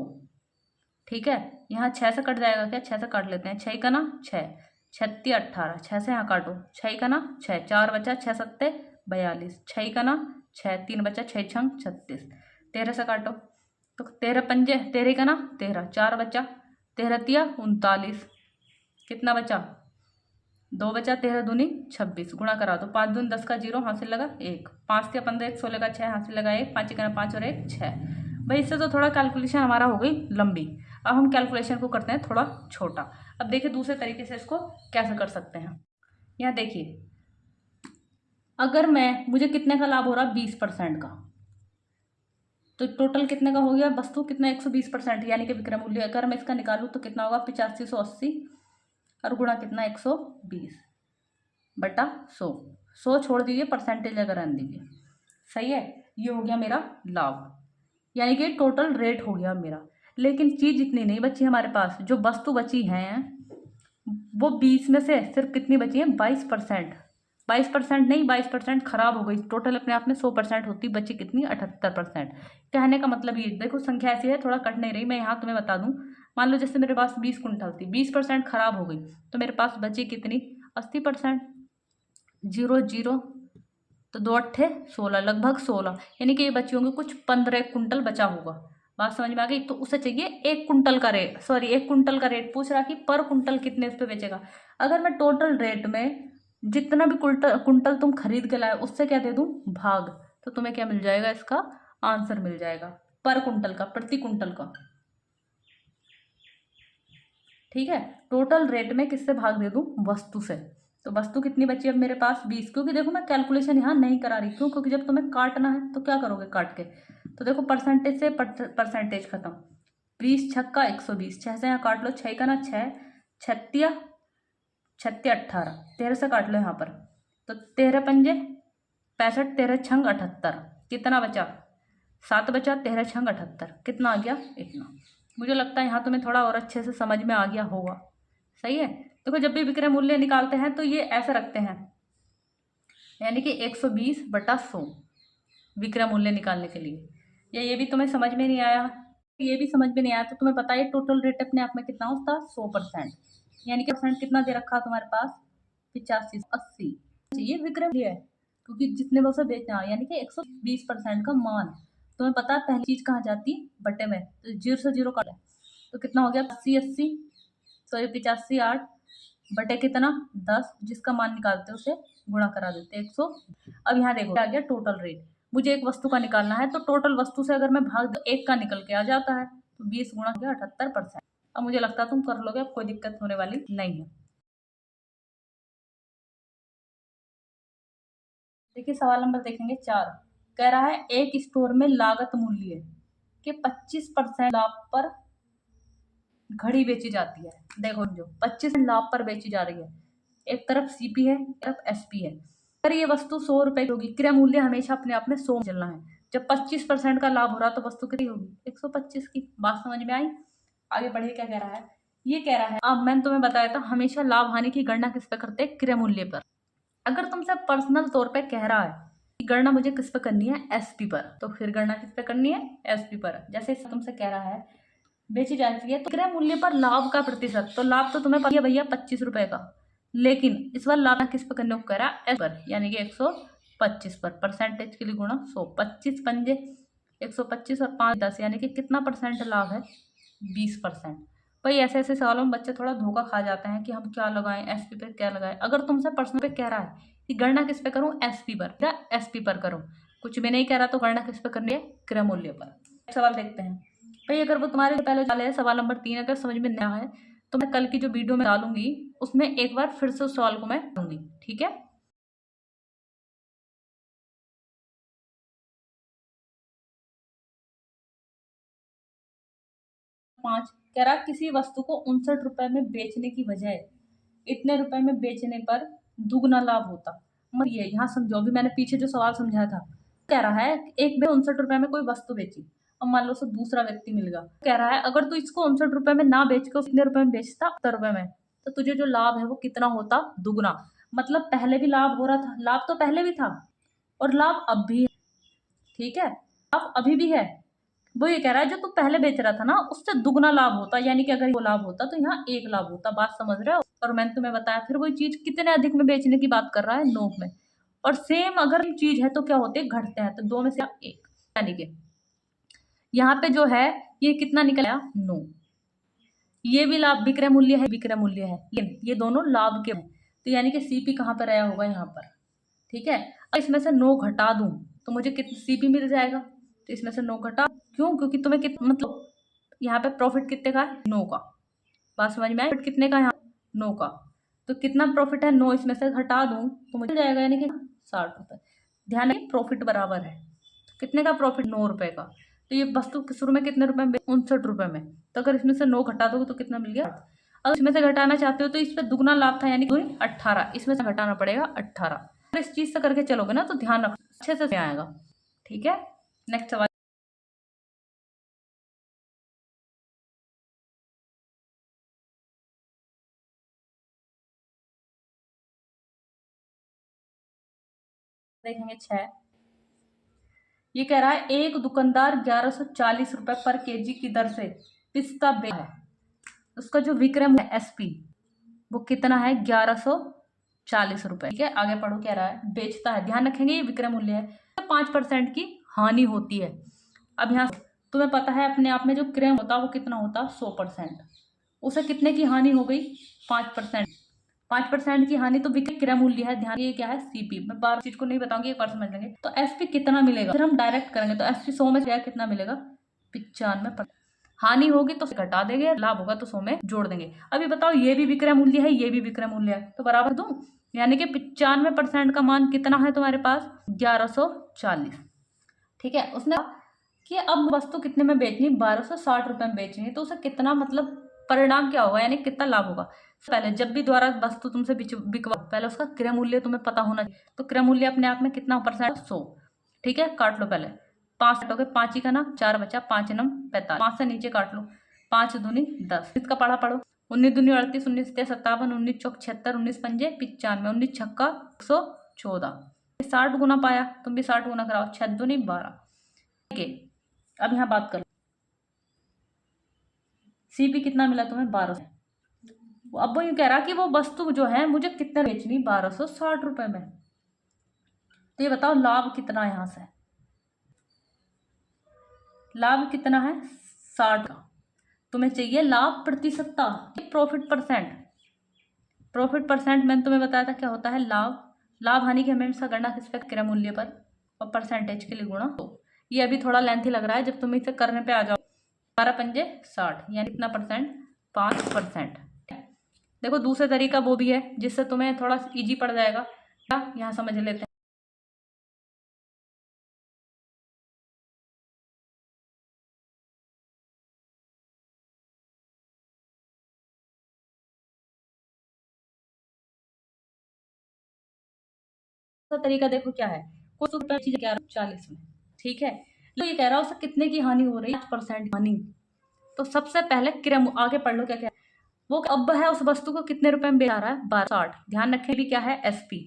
ठीक है, यहाँ 6 से कट जाएगा क्या, 6 से काट लेते हैं, 6 का ना 6, 36 18, 6 से यहाँ काटो, 6 का ना 6, 4 बचा, 6 सत्ते 42, 6 का ना 6, 3 बचा, 6 छंग 36, 13 से काटो, तो 13 पंजे 13 का ना 13, 4 बचा, 13 तिया 39, कितना बचा, 2 बचा, 13 दूनी 26, गुणा करा दो, 5 दूनी 10 का 0, हाथ से लगा 1, 5 तिया 15, 1 16 का 6, हाथ से लगा 1, 5 का 5 और 1 6। भाई इससे तो थोड़ा कैलकुलेशन हमारा हो गई लंबी। अब हम कैलकुलेशन को करते हैं थोड़ा छोटा। अब देखिए दूसरे तरीके से इसको कैसे कर सकते हैं। यहाँ देखिए, अगर मुझे कितने का लाभ हो रहा है, 20% का, तो टोटल कितने का हो गया, वस्तु कितना, 120%, यानी कि विक्रय मूल्य। अगर मैं इसका निकालूँ तो कितना होगा, 8580 और गुणा कितना, 120 बटा 100। 100 छोड़ दीजिए, परसेंटेज अगर आन दीजिए। सही है, ये हो गया मेरा लाभ, यानी कि टोटल रेट हो गया मेरा। लेकिन चीज इतनी नहीं बची हमारे पास, जो वस्तु बची हैं वो 20 में से सिर्फ कितनी बची है, 22%। 22% नहीं, 22% खराब हो गई, टोटल अपने आप में 100% होती, बची कितनी, 78%। कहने का मतलब ये देखो, संख्या ऐसी है थोड़ा कट नहीं रही। मैं यहाँ तुम्हें बता दूं, मान लो जैसे मेरे पास 20 कुंटल थी, 20% खराब हो गई, तो मेरे पास बची कितनी, 80%। 0 0, तो 2 अट्ठे 16, लगभग 16, यानी कि ये बची होंगी कुछ 15 कुंटल बचा होगा। बात समझ में आ गई। तो उसे चाहिए 1 कुंटल का रेट, सॉरी 1 कुंटल का रेट पूछ रहा कि पर कुंटल कितने उस पर बेचेगा। अगर मैं टोटल रेट में जितना भी कुंटल तुम खरीद के लाए उससे क्या दे दूं, भाग, तो तुम्हें क्या मिल जाएगा, इसका आंसर मिल जाएगा पर कुंटल का, प्रति कुंटल का। ठीक है, टोटल रेट में किससे भाग दे दूं, वस्तु से। तो वस्तु कितनी बची अब मेरे पास, 20। क्योंकि देखो मैं कैलकुलेशन यहाँ नहीं करा रही, क्यों, क्योंकि जब तुम्हें काटना है तो क्या करोगे, काट के, तो देखो परसेंटेज से परसेंटेज खत्म, 20×6 = 120, 6 से यहाँ काट लो, 6 का ना 6, 36 36 18, 13 से काट लो यहाँ पर, तो 13 पंजे 65, 13 छंग 78, कितना बचा 7 बचा, 13 छंग 78, कितना आ गया इतना। मुझे लगता है यहाँ तुम्हें थोड़ा और अच्छे से समझ में आ गया होगा। सही है। देखो जब भी विक्रय मूल्य निकालते हैं तो ये ऐसे रखते हैं, यानी कि 120/100 विक्रय मूल्य निकालने के लिए। या ये भी तुम्हें समझ में नहीं आया, ये भी समझ में नहीं आया तो तुम्हें पता है टोटल रेट अपने आप में कितना होता, 100%, यानी कि परसेंट कितना दे रखा तुम्हारे पास, 85 80, ये विक्रय मूल्य है, क्योंकि जितने में उसे बेचना है, यानी कि 120% का मान। तुम्हें पता है पहली चीज कहाँ जाती, बटे में, तो 0 से 0 काटा, तो कितना हो गया 80 80, तो ये 85 8 बटे कितना 10, जिसका मान निकालते हैं उसे गुणा करा देते 100। अब यहाँ देखो आ गया टोटल रेट, मुझे एक वस्तु का निकालना है, तो टोटल वस्तु से अगर मैं भाग 1 का निकल के आ जाता है, तो 20 गुणा हो गया 78%। अब मुझे लगता है तुम कर लोगे, अब कोई दिक्कत होने वाली नहीं है। देखिए सवाल नंबर देखेंगे 4, कह रहा है एक स्टोर में लागत मूल्य के 25% लाभ पर घड़ी बेची जाती है। देखो जो 25% लाभ पर बेची जा रही है, एक तरफ सीपी है, एक तरफ एसपी है। अगर ये वस्तु 100 रुपए की होगी, क्रय मूल्य हमेशा अपने आप में 100 चलना है। जब 25% का लाभ हो रहा तो वस्तु कितनी होगी 125 की। बात समझ में आई। आगे बढ़े, क्या कह रहा है, ये कह रहा है, अब मैंने तुम्हें बताया था हमेशा लाभ हानि की गणना किस पे करते हैं, क्रय मूल्य पर। अगर तुमसे पर्सनल तौर पे कह रहा है कि गणना मुझे किस पे करनी है, एसपी पर, तो फिर गणना किस पे करनी है, एसपी पर। जैसे तुमसे कह रहा है बेची जाती है तो क्रय मूल्य पर लाभ का प्रतिशत, तो लाभ तो तुम्हें पता है भैया 25 रुपए का, लेकिन इस बार लाभ किस पे करने को कह रहा है, एस पर, यानी कि 125 पर। परसेंटेज के लिए गुणा 100, 25 पंजे 125 और 5 10, यानी कि कितना परसेंट लाभ है, 20%। भाई ऐसे ऐसे सवालों में बच्चे थोड़ा धोखा खा जाते हैं कि हम क्या लगाएं, एसपी पे क्या लगाएं। अगर तुमसे पर्सनल पे कह रहा है कि गणना किस पे करूं, एसपी पर या एसपी पर करूं, कुछ भी नहीं कह रहा तो गणना किस पे करनी है, क्रय मूल्य पर। सवाल देखते हैं भाई, अगर वो तुम्हारे पहले वाले सवाल नंबर 3 अगर समझ में नहीं आया है तो मैं कल की जो वीडियो में डालूंगी उसमें एक बार फिर से उस सवाल को मैं दूंगी, ठीक है। 5 कह रहा किसी वस्तु को 59 रुपए में बेचने की बजाय इतने रुपए में बेचने पर दुगना लाभ होता। मतलब ये यहाँ समझो, अभी मैंने पीछे जो सवाल समझाया था, कह रहा है एक में 59 रुपए में कोई वस्तु बेची, अब मान लो उसे दूसरा व्यक्ति मिल गया, कह रहा है अगर तू इसको 59 रुपए में ना बेच के कितने रुपए में बेचता, 70 रुपए में, तो तुझे जो लाभ है वो कितना होता, दुगना। मतलब पहले भी लाभ हो रहा था, लाभ तो पहले भी था और लाभ अब भी है, ठीक है, लाभ अभी भी है। वो ये कह रहा है जो तू पहले बेच रहा था ना उससे दुगना लाभ होता, यानी कि अगर वो लाभ होता तो यहाँ एक लाभ होता। बात समझ रहे हो। और मैंने तुम्हें बताया फिर वही चीज कितने अधिक में बेचने की बात कर रहा है, 9 में। और सेम अगर चीज है तो क्या होते हैं, घटते हैं, तो 2 में से 1, यानी कि यहाँ पे जो है ये कितना निकल आया, 9। ये भी लाभ विक्रय मूल्य है, विक्रय मूल्य है, ये दोनों लाभ के हैं, तो यानी कि सीपी कहाँ पर आया होगा, यहाँ पर, ठीक है। इसमें से 9 घटा दूं तो मुझे कितना सीपी मिल जाएगा, तो इसमें से 9 घटा, क्यों, क्योंकि तुम्हें मतलब यहाँ पे प्रॉफिट कितने का है, 9 का। बात समझ में आई, प्रॉफिट कितने का है यहाँ, 9 का, तो कितना प्रॉफिट है, 9 इसमें से घटा दूं तो मुझे जाएगा, यानी कि 60 रुपए। ध्यान रखिए प्रॉफिट बराबर है, तो कितने का प्रॉफिट, 9 रुपए का। तो ये वस्तु शुरू में कितने रुपए में, 59 रुपए में, तो अगर इसमें से 9 घटा दोगे तो कितना मिल गया। अगर इसमें से घटाना चाहते हो तो इस पर दुगना लाभ था, यानी 18, इसमें से घटाना पड़ेगा 18। इस चीज से करके चलोगे ना तो ध्यान रखो अच्छे से आएगा, ठीक है। नेक्स्ट सवाल देखेंगे 6। ये कह रहा है एक दुकानदार 1140 रुपए पर केजी की दर से पिस्ता बेच है, उसका जो विक्रय है एसपी वो कितना है, 1140 रुपए, ठीक है। आगे पढ़ो, कह रहा है बेचता है, ध्यान रखेंगे ये विक्रय मूल्य है, 5% की हानि होती है। अब यहाँ तुम्हें पता है अपने आप में जो क्रय होता है वो कितना होता, 100%, उसे कितने की हानि हो गई, 5%। 5% की हानि तो विक्रय मूल्य है, ध्यान, ये क्या है, सीपी। मैं बार चीज को नहीं बताऊंगी, एक बार समझ लेंगे। तो एसपी कितना मिलेगा, फिर हम डायरेक्ट करेंगे, तो एसपी 100 में से कितना मिलेगा, 95। हानि होगी तो घटा देंगे, लाभ होगा तो 100 में जोड़ देंगे। अभी बताओ ये भी विक्रय मूल्य है, ये भी विक्रय मूल्य है, तो बराबर दूं, यानी कि 95% का मान कितना है तुम्हारे पास, 1140, ठीक है। उसने कि अब वस्तु कितने में बेचनी, 1260 में बेचनी है, तो उसे कितना मतलब परिणाम क्या होगा, यानी कितना लाभ होगा। पहले जब भी द्वारा वस्तु तुमसे बिकवा, पहले उसका क्रय मूल्य तुम्हें पता होना चाहिए। तो क्रय मूल्य अपने आप में कितना परसेंट, 100। ठीक है, काट लो पहले 5 काटोगे, 5 ही का ना 4 बचा, 5 नम 45, 5 से नीचे काट लो, 5 दूनी 10, इसका पढ़ा पढ़ो, 19 दूनी 38, 19 तिया 57, 19 चौक 76, 19 पंजे 95, 19 छक्का 114, 60 गुना पाया, तुम भी 60 गुना कराओ, 6 दूनी 12। ठीक है, अब यहाँ बात कर, सीपी कितना मिला तुम्हें, 1200। अब वो यूं कह रहा कि वो वस्तु जो है मुझे कितने बेचनी, 1260 में। तो ये बताओ लाभ कितना, यहां से लाभ कितना है, 60 का। तुम्हें चाहिए लाभ प्रतिशतता, प्रॉफिट परसेंट। प्रॉफिट परसेंट मैंने तुम्हें बताया था क्या होता है, लाभ हानि की हमेशा गणना किस पे, क्रय मूल्य पर, और परसेंटेज के लिए गुणा। तो ये अभी थोड़ा लेंथी लग रहा है, जब तुम इसे करने पे आ जाओ, 12 पंजे 60, यानी कितना परसेंट, 5%। देखो दूसरा तरीका वो भी है जिससे तुम्हें थोड़ा इजी पड़ जाएगा, क्या यहाँ समझ लेते हैं। दूसरा तरीका देखो क्या है, कुछ रुपए चीज 1140 में। ठीक है, तो ये कह रहा है उसे कितने की हानि हो रही है, 5% हानि। तो सबसे पहले क्रय, आगे पढ़ लो क्या क्या है। वो अब है उस वस्तु को कितने रुपए में बेचा रहा है, 1260। ध्यान रखें भी क्या है, एसपी।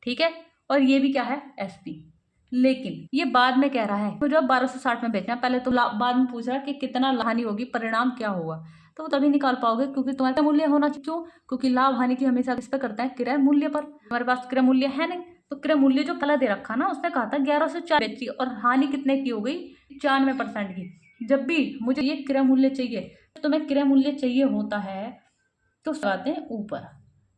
ठीक है, और ये भी क्या है, एसपी। लेकिन ये बाद में कह रहा है तो जब 1260 में बेचना, पहले तो बाद में पूछ रहा है कि कितना हानि होगी, परिणाम क्या होगा। तो वो तभी निकाल पाओगे क्योंकि तुम्हारा मूल्य होना चाहिए। क्यों, क्योंकि लाभ हानि की हमेशा किस पे करते हैं, क्रय मूल्य पर। हमारे पास क्रय मूल्य है नहीं, तो क्रय मूल्य जो पहले दे रखा ना, उसने कहा था 1104 बेची, और हानि कितने की हो गई, 95% की। जब भी मुझे ये क्रय मूल्य चाहिए, तुम्हें क्रय मूल्य चाहिए होता है तो लगाते हैं ऊपर,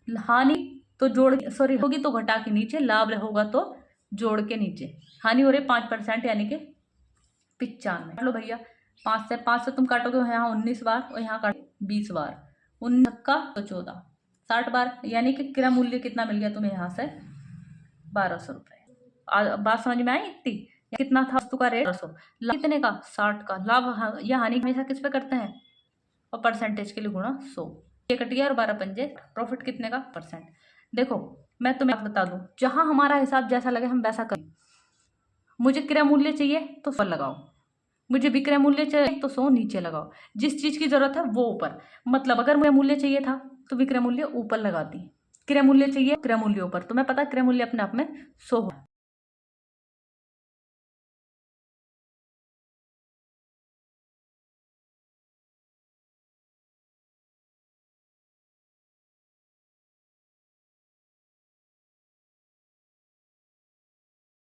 हानि तो जोड़, सॉरी होगी तो घटा के नीचे, लाभ होगा तो जोड़ के नीचे। हानि हो रही 5% यानी कि 95। लो भैया, 5 से तुम काटोगे यहाँ 19 बार, और यहाँ काटो 20 बार, 19 का तो 14, 60 बार, यानी कि क्रय मूल्य कितना मिल गया तुम्हें यहाँ से, 1200 रुपये। बात समझ में आई इतनी, कितना था वस्तु का रेट, 1200, कितने का, 60 का। लाभ या हानि हमेशा किस पे करते हैं, और परसेंटेज के लिए गुणा 100। ये कट गया, और 12 पंजे, प्रॉफिट कितने का, परसेंट। देखो मैं तुम्हें बता दूं, जहां हमारा हिसाब जैसा लगे हम वैसा करें। मुझे क्रय मूल्य चाहिए तो 100 लगाओ, मुझे विक्रय मूल्य चाहिए तो 100 नीचे लगाओ, जिस चीज की जरूरत है वो ऊपर। मतलब अगर मुझे मूल्य चाहिए था तो विक्रय मूल्य ऊपर लगाती, क्रय मूल्य चाहिए क्रय मूल्य ऊपर। तुम्हें पता क्रय मूल्य अपने आप में 100 है।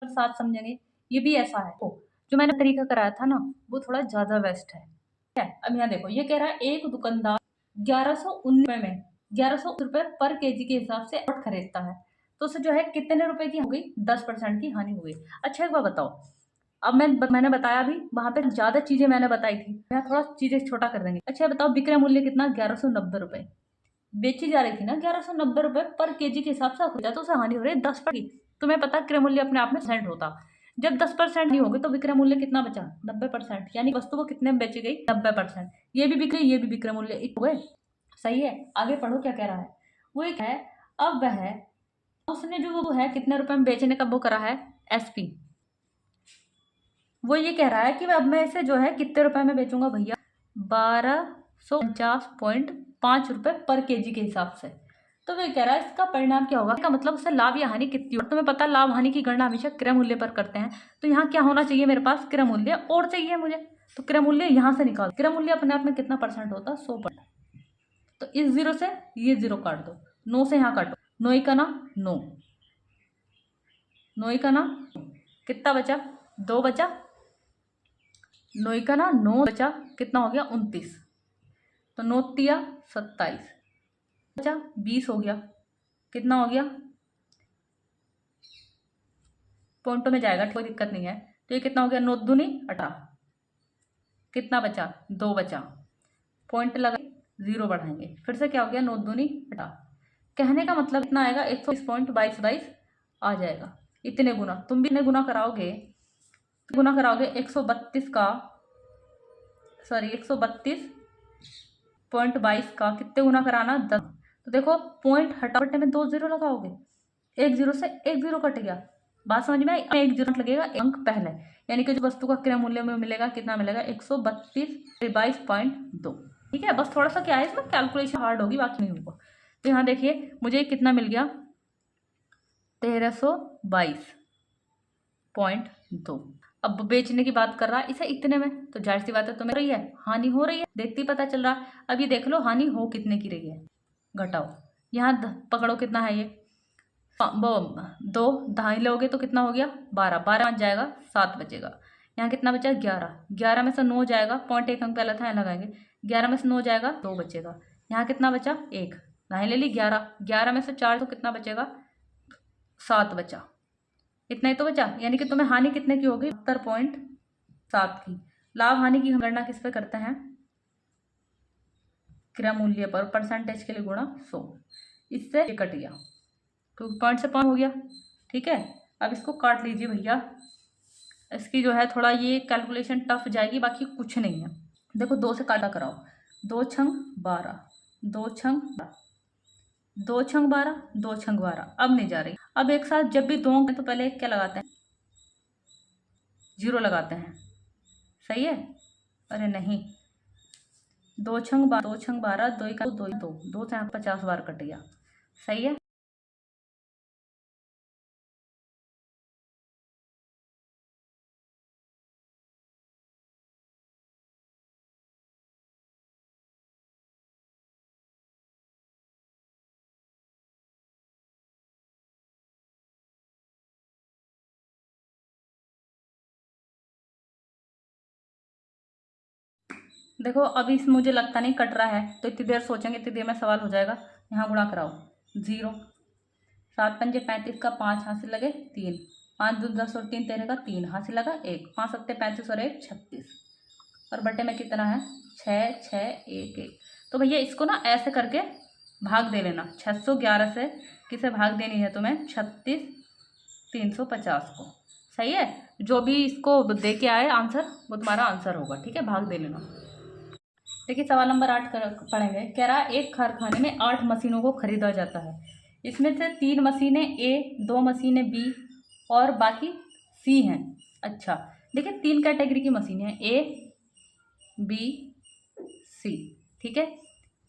साथ समझेंगे, ये भी ऐसा है। तो जो मैंने तरीका कराया था ना, वो थोड़ा ज्यादा बेस्ट है। अब यहाँ देखो, ये कह रहा है एक दुकानदार 1119 में 1100 रुपए पर केजी के हिसाब से आट खरीदता है, तो उसे जो है कितने रुपए की हो गई, 10% की हानि हो गई। अच्छा एक बार बताओ, अब मैंने बताया भी, वहां पे ज्यादा चीजें मैंने बताई थी, यहाँ थोड़ा चीजें छोटा कर देंगे। अच्छा बताओ, विक्रय मूल्य कितना, 1190 रुपए बेची जा रही थी ना, 1190 रुपए पर केजी के हिसाब से खरीदा, तो उसे हानि हो रही है 10%। तुम्हें पता क्रय मूल्य अपने आप में सेंट होता, जब 10% नहीं होगी तो विक्रय मूल्य कितना बचा, 90%, यानी वस्तु को कितने में बेची गई, 90%। ये भी बिक्री, ये भी विक्रय मूल्य हो गए। सही है, आगे पढ़ो क्या कह रहा है। वो एक है, अब वह उसने जो वो है कितने रुपए में बेचने का वो करा है, एसपी। वो ये कह रहा है कि अब मैं इसे जो है कितने रुपए में बेचूंगा भैया, 1250.5 रुपए पर केजी के हिसाब से। तो वो कह रहा है इसका परिणाम क्या होगा, इसका मतलब उससे लाभ या हानि कितनी होगी। तुम्हें पता लाभ हानि की गणना हमेशा क्रय मूल्य पर करते हैं। तो यहाँ क्या होना चाहिए, मेरे पास क्रय मूल्य और चाहिए मुझे, तो क्रय मूल्य यहाँ से निकाल, क्रय मूल्य अपने आप में कितना परसेंट होता है, 100%। तो इस 0 से ये 0 काट दो, 9 से यहाँ काटो, 9 का ना 9, 9 का ना, कितना बचा, 2 बचा, 9 का ना 9 बचा, कितना हो गया, 29। तो 9 तिया 27 बचा, 20 हो गया, कितना हो गया, पॉइंटों में जाएगा, कोई दिक्कत नहीं है। तो ये कितना हो गया, 9 दूनी 18, कितना बचा, 2 बचा, पॉइंट लगा, 0 बढ़ाएंगे, फिर से क्या हो गया, 9 दूनी 18। कहने का मतलब इतना आएगा, 120.22 आ जाएगा। इतने गुना, तुम भी इतने गुना कराओगे गुना कराओगे 132 का, सॉरी 132.22 का कितने गुना कराना 10। तो देखो पॉइंट हटावटे में 2 जीरो लगाओगे, एक जीरो से एक जीरो कट गया, बात समझ में आई। एक जीरो लगेगा एक अंक पहले, यानी कि जो वस्तु का क्रय मूल्य में मिलेगा कितना मिलेगा 132.22। ठीक है, बस थोड़ा सा क्या है इसमें कैलकुलेशन हार्ड होगी, बाकी नहीं होगा। तो यहाँ देखिए मुझे कितना मिल गया 1322.2। अब बेचने की बात कर रहा है इसे इतने में, तो जाहिर सी बात है तुम्हें रही है हानि हो रही है, देखते ही पता चल रहा है। अब ये देख लो हानि हो कितने की रही है, घटाओ यहाँ पकड़ो कितना है ये वो 2 ढाई लोगे तो कितना हो गया 12, 12 जाएगा 7 बचेगा। यहाँ कितना बचा 11, 11 में से 9 जाएगा, पॉइंट एक अंक पहला था यहाँ लगाएंगे, 11 में से 9 जाएगा 2 बचेगा। यहाँ कितना बचा 1, ढाई ले ली 11, 11 में से 4 तो कितना बचेगा 7 बचा, इतना ही तो बचा। यानी कि तुम्हें हानि कितने की होगी 70.7 की। लाभ हानि की गणना किस पे करते हैं, क्रय मूल्य पर, परसेंटेज के लिए गुणा 100, इससे ये कट गया क्योंकि पॉइंट से पॉइंट हो गया। ठीक है, अब इसको काट लीजिए भैया, इसकी जो है थोड़ा ये कैलकुलेशन टफ जाएगी, बाकी कुछ नहीं है। देखो 2 से काटा कराओ, 2 छंग 12, 2 छंग 2 छंग 12, 2 छंग 12, अब नहीं जा रही। अब एक साथ जब भी 2 अंक तो पहले क्या लगाते हैं, जीरो लगाते हैं, सही है। अरे नहीं, 2 छंग 12, 2 छंग 12, 2 का 2, 2 2 से 50 बार कट गया, सही है। देखो अभी इसमें मुझे लगता नहीं कट रहा है, तो इतनी देर सोचेंगे, इतनी देर में सवाल हो जाएगा। यहाँ गुणा कराओ 0, 7 पंजे 35 का 5 हासिल लगे 3, 5 दूनी 10 और 3 13 का 3 हासिल लगा 1, 5 सत्ते 35 और 1 36, और बटे में कितना है 6 6 1 1। तो भैया इसको ना ऐसे करके भाग दे लेना, 611 से किसे भाग देनी है तुम्हें 36,350 को, सही है। जो भी इसको दे के आए आंसर वो तुम्हारा आंसर होगा, ठीक है, भाग दे लेना। देखिए सवाल नंबर 8 पढ़ेंगे। कह रहा एक कारखाने में 8 मशीनों को खरीदा जाता है, इसमें से 3 मशीनें ए, 2 मशीनें बी और बाकी सी हैं। अच्छा देखिए 3 कैटेगरी की मशीनें हैं, ए बी सी, ठीक है।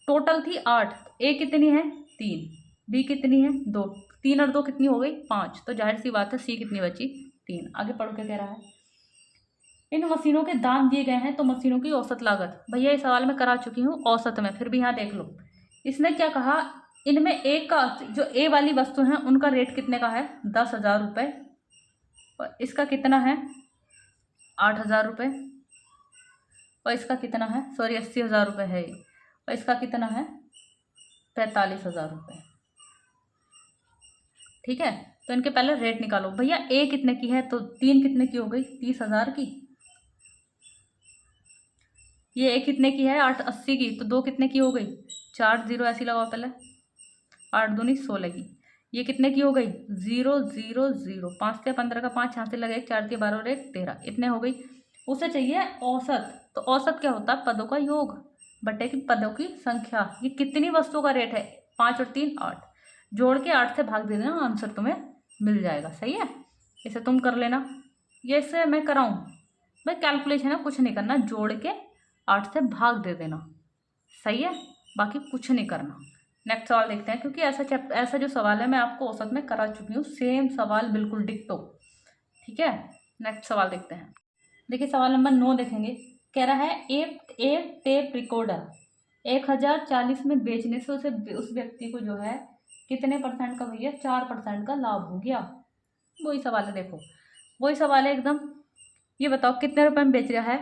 टोटल थी 8, ए कितनी है 3, बी कितनी है 2, 3 और 2 कितनी हो गई 5, तो जाहिर सी बात है सी कितनी बची 3। आगे पढ़ के कह रहा है इन मशीनों के दाम दिए गए हैं तो मशीनों की औसत लागत। भैया इस सवाल में करा चुकी हूँ औसत में, फिर भी यहाँ देख लो इसने क्या कहा, इनमें एक का जो ए वाली वस्तु है उनका रेट कितने का है 10,000 रुपये, और इसका कितना है 8,000 रुपये, और इसका कितना है सॉरी 80,000 रुपये है, और इसका कितना है 45,000 रुपये। ठीक है, तो इनके पहले रेट निकालो। भैया ए कितने की है, तो 3 कितने की हो गई 30,000 की, ये एक कितने की है 880 की, तो 2 कितने की हो गई 4 0 ऐसी लगाओ पहले, 8 दूनी 16 की। ये कितने की हो गई 0 0 0, 5 से 15 का 5 यहाँ से लगे 4 के 12 और 1 13, इतने हो गई। उसे चाहिए औसत, तो औसत क्या होता है पदों का योग बटे की पदों की संख्या। ये कितनी वस्तुओं का रेट है 5 और 3 8, जोड़ के 8 से भाग दे देना, आंसर तुम्हें मिल जाएगा, सही है। इसे तुम कर लेना, ये इससे मैं कराऊँ भाई कैलकुलेशन है, कुछ नहीं करना, जोड़ के 8 से भाग दे देना, सही है, बाकी कुछ नहीं करना। नेक्स्ट सवाल देखते हैं, क्योंकि ऐसा जो सवाल है मैं आपको औसत में करा चुकी हूँ, सेम सवाल बिल्कुल डिक्टो। ठीक है, नेक्स्ट सवाल देखते हैं। देखिए सवाल नंबर 9 देखेंगे। कह रहा है एक टेप रिकॉर्डर 1040 में बेचने से उस व्यक्ति को जो है कितने परसेंट का भैया 4% का लाभ हो गया। वही सवाल है, देखो वही सवाल है एकदम। ये बताओ कितने रुपए में बेच रहा है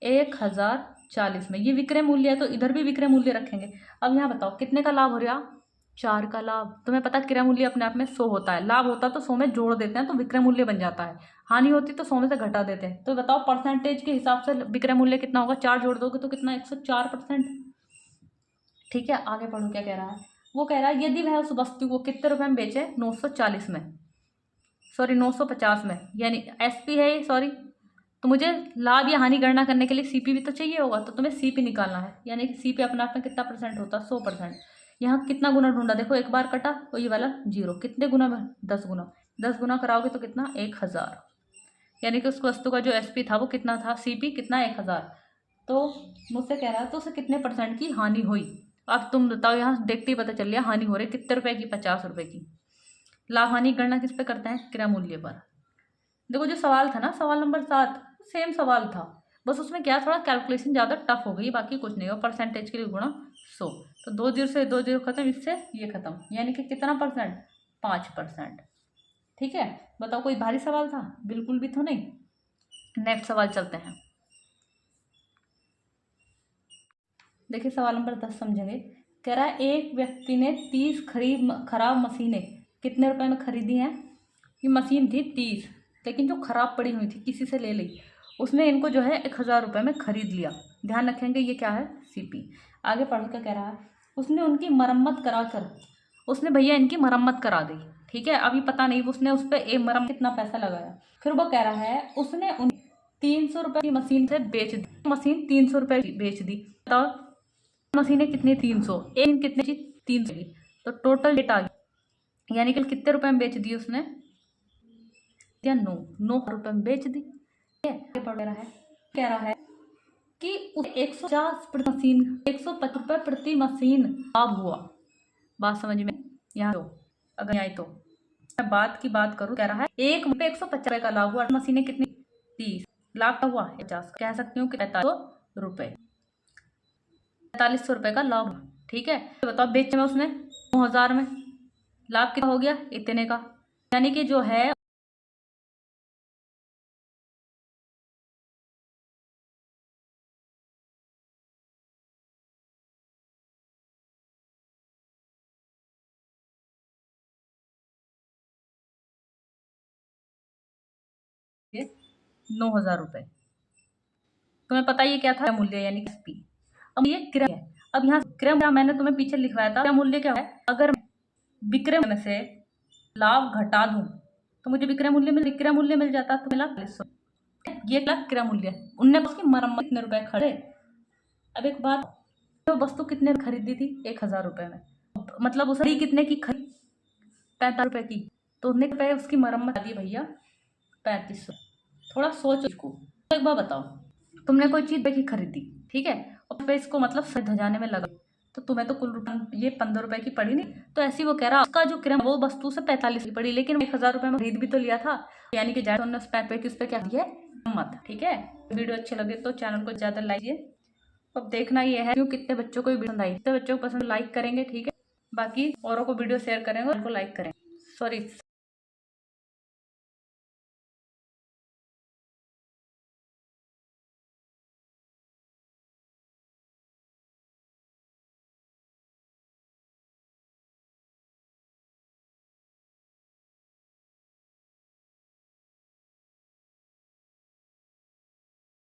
1040 में, ये विक्रय मूल्य है तो इधर भी विक्रय मूल्य रखेंगे। अब यहाँ बताओ कितने का लाभ हो रहा 4 का लाभ। तुम्हें पता क्रय मूल्य अपने आप में 100 होता है, लाभ होता तो 100 में जोड़ देते हैं तो विक्रय मूल्य बन जाता है, हानि होती तो 100 में से घटा देते हैं। तो बताओ परसेंटेज के हिसाब से विक्रय मूल्य कितना होगा, 4 जोड़ दोगे तो कितना 104%। ठीक है, आगे पढ़ो क्या कह रहा है। वो कह रहा है यदि वह उस वस्तु को कितने रुपए में बेचे 940 में, सॉरी 950 में, यानी एसपी है ये, सॉरी तो मुझे लाभ या हानि गणना करने के लिए सीपी भी तो चाहिए होगा, तो तुम्हें सीपी निकालना है, यानी कि सीपी अपने आप में कितना परसेंट होता है, 100%। यहाँ कितना गुना ढूंढा, देखो एक बार कटा तो ये वाला 0, कितने गुना में, 10 गुना, 10 गुना कराओगे तो कितना, 1000, यानी कि उस वस्तु का जो एसपी था वो कितना था, सीपी कितना, 1000। तो मुझसे कह रहा है तो उसे कितने परसेंट की हानि हुई। अब तुम बताओ, यहाँ देखते ही पता चल गया हानि हो रही कितने रुपए की, 50 रुपए की। लाभ हानि गणना किस पे करते हैं, क्रय मूल्य पर। देखो जो सवाल था ना, सवाल नंबर 7, सेम सवाल था, बस उसमें क्या थोड़ा कैलकुलेशन ज़्यादा टफ हो गई, बाकी कुछ नहीं हो। परसेंटेज के लिए गुणा 100, तो 2 जीरो से 2 जीरो खत्म, इससे ये खत्म, यानी कि कितना परसेंट, 5%। ठीक है, बताओ कोई भारी सवाल था, बिल्कुल भी तो नहीं। नेक्स्ट सवाल चलते हैं। देखिए सवाल नंबर 10 समझेंगे। कह रहा है एक व्यक्ति ने 30 खराब मशीनें कितने रुपए में खरीदी हैं। ये मशीन थी 30, लेकिन जो खराब पड़ी हुई थी, किसी से ले ली, उसने इनको जो है 1000 रुपये में खरीद लिया। ध्यान रखेंगे ये क्या है, सीपी। आगे पढ़ के कह रहा है उसने उनकी मरम्मत करा कर, उसने भैया इनकी मरम्मत करा दी। ठीक है, अभी पता नहीं उसने उस पर एक मरम्मत कितना पैसा लगाया। फिर वो कह रहा है उसने उन 300 रुपये की मशीन से बेच दी, मशीन 300 रुपये की बेच दी। बताओ मशीनें कितनी, 300, एक कितने की, 300 की, तो टोटल डेट आ गया, यानी कि कितने रुपए में बेच दी उसने, या 9 रुपए में बेच दी। पढ़ रहा है, कह रहा है कि उस 150 प्रति मशीन, 150 रुपये प्रति मशीन लाभ हुआ। बात समझ में यहाँ तो, अगर यहाँ तो मैं बात की बात करूँ, कह रहा है एक रुपये 150 रुपये का लाभ हुआ, मशीनें कितनी, 30, लाभ का हुआ 50, कह सकती हूँ कि 4500 रुपये, 4500 रुपये का लाभ। ठीक है, तो बताओ बेचे में उसने 9000 में, लाभ कितना हो गया, इतने का, यानी कि जो है ये 9000 रुपये। तुम्हें पता ये क्या था, मूल्य यानी एसपी। अब ये क्रय है, अब यहाँ क्रय मैंने तुम्हें पीछे लिखवाया था, क्रय मूल्य क्या है, अगर विक्रय में से लाभ घटा दूं तो मुझे विक्रय मूल्य मिल जाता, तो मिला 4500। ये क्रय मूल्य, उनने उसकी मरम्मत कितने रुपए खड़े। अब एक बात, तो वस्तु कितने में खरीदी थी, 1000 रुपये में, मतलब उसने कितने की खरीद, 45 रुपये की, तो उतने रुपये उसकी मरम्मत दी भैया 3500। थोड़ा सोचो इसको, तो एक बार बताओ, तुमने कोई चीज देखी खरीदी, ठीक है, और फिर इसको मतलब सजाने में लगा, तो तुम्हें तो कुल ये 15 रुपए की पड़ी नहीं। तो ऐसी वो कह रहा उसका जो क्रय वो वस्तु से 45 की पड़ी, लेकिन 1000 रुपये में खरीद भी तो लिया था, यानी कि ज्यादा उस पे क्या दिया मत। ठीक है, वीडियो अच्छे लगे तो चैनल को ज्यादा लाइक कीजिए। अब देखना ये है क्यों कितने बच्चों को पसंद आई, कितने बच्चों को पसंद, लाइक करेंगे। ठीक है, बाकी औरों को वीडियो शेयर करेंगे और उनको लाइक करें, सॉरी